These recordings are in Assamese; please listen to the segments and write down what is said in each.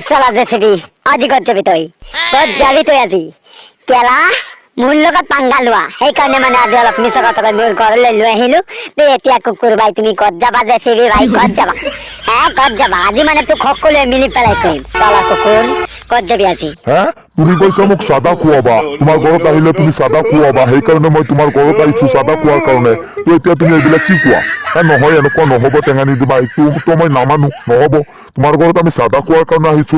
চলা জেচিবি আজি ক'ত যাবি তই আজি কেলা মোৰ লগত পাংগা লোৱা সেইকাৰণে মানে আজি অলপ মিছা কথা কৈ মোৰ ঘৰলৈ লৈ আহিলো তে এতিয়া কুকুৰ ভাই তুমি ক'ত যাবা জেচিবি ভাই ক'ত যাবা ক'ত যাবা আজি মানে তোক সকলোৱে মিলি পেলাই কৰিম চলা কুকুৰ ক'ত যাবি আজি তুমি কৈছা মোক চাদা খুৱাবা তোমাৰ ঘৰত আহিলে তুমি চাদা খুৱাবা সেইকাৰণে মই তোমাৰ ঘৰত আহিছো চাদা খোৱাৰ কাৰণে তো এতিয়া তুমি এইবিলাক কি কোৱা নহয় এনেকুৱা নহ'ব টেঙানি দিবা এইটো মই নামানো নহ'ব তোমাৰ ঘৰত আমি চাদা খোৱাৰ কাৰণে আহিছো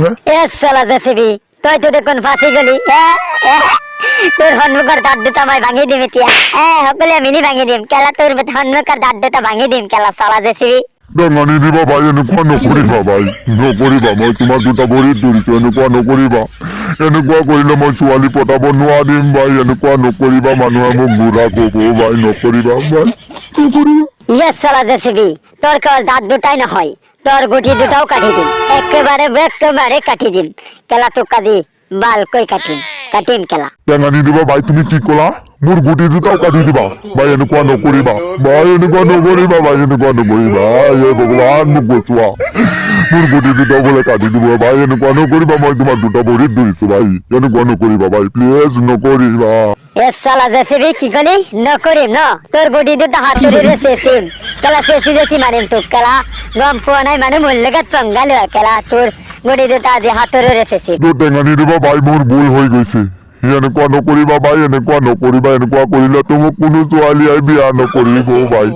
চলা জেচিবি তইতো দেখোন ফাঁচি গলি তোৰ সন্মুখৰ দাঁত দুটা মই ভাঙি দিম এতিয়া সকলোৱে মিলি ভাঙি দিম কেলা তোৰ সন্মুখৰ দাঁত দুটা ভাঙি দিম কেলা চলা জেচিবি টেঙানি দিবা ভাই এনেকুৱা নকৰিবা ভাই নকৰিবা মই তোমাৰ দুটা ভৰিত ধৰিছো এনেকুৱা নকৰিবা এনেকুৱা কৰিলে মই ছোৱালী পতাব নোৱাৰিম ভাই এনেকুৱা নকৰিবা মানুহে মোক বুঢ়া ক'ব ভাই নকৰিবা ভাই নকৰিবা চলা জেচিবি তোৰ কেৱল দাঁত দুটাই নহয় তোর গুটি দুটাও কাটি দিম একেবারে কাটি দিম কেলা তোক কাটি বালকৈ কাটিম কেলা টেঙানি দিবা ভাই তুমি কি ক'লা মোৰ গুটি দুটাও কাটি দিবা ভাই এনেকুৱা নকৰিবা ভাই এনেকুৱা নকৰিবা হে ভগৱান মোক বচোৱা মোৰ গুটি দুটাও বোলে কাটি দিব ভাই এনেকুৱা নকৰিবা মই তোমাৰ দুটা ভৰিত ধৰিছো ভাই এনেকুৱা নকৰিবা ভাই প্লিজ নকৰিবা চালা জেচিবি কি কলি নকৰিম ন তোৰ গুটি দুটা হাতুৰিৰে চেচিম কেলা চেচি মাৰিম তোক কেলা গম পোৱা নাই মানুহ মোৰ লগত পংগা লোৱা কেলা তোৰ গুটি দুটা আজি হাতুৰিৰে চেচিম তো টেঙানি দিবা ভাই মোৰ ভুল হৈ গৈছে এনেকুৱা নকৰিবা ভাই এনেকুৱা নকৰিবা এনেকুৱা কৰিলেতো মোক কোনো ছোৱালীয়ে বিয়া নকৰিব ভাই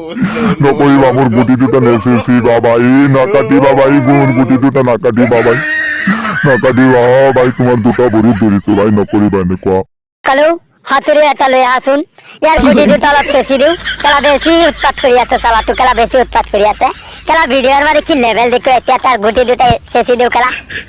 নকৰিবা মোৰ গুটি দুটা নেচেচিবা ভাই নাকাটিবা ভাই মোৰ গুটি দুটা নাকাটিবা ভাই নাকাটিবা ভাই তোমাৰ দুটা ভৰিত ধৰিছো ভাই নকৰিবা এনেকুৱা কালু হাতুৰি এটা লৈ আহচোন ইয়াৰ গুটি দুটা অলপ চেচি দিওঁ কেলা বেছি উৎপাত কৰি আছে চালাটো কেলা বেছি উৎপাত কৰি আছে কেলা ভিডিঅ'ৰ মানে কি লেভেল দেখো এতিয়া তাৰ গুটি দুটা চেচি দিওঁ কেলা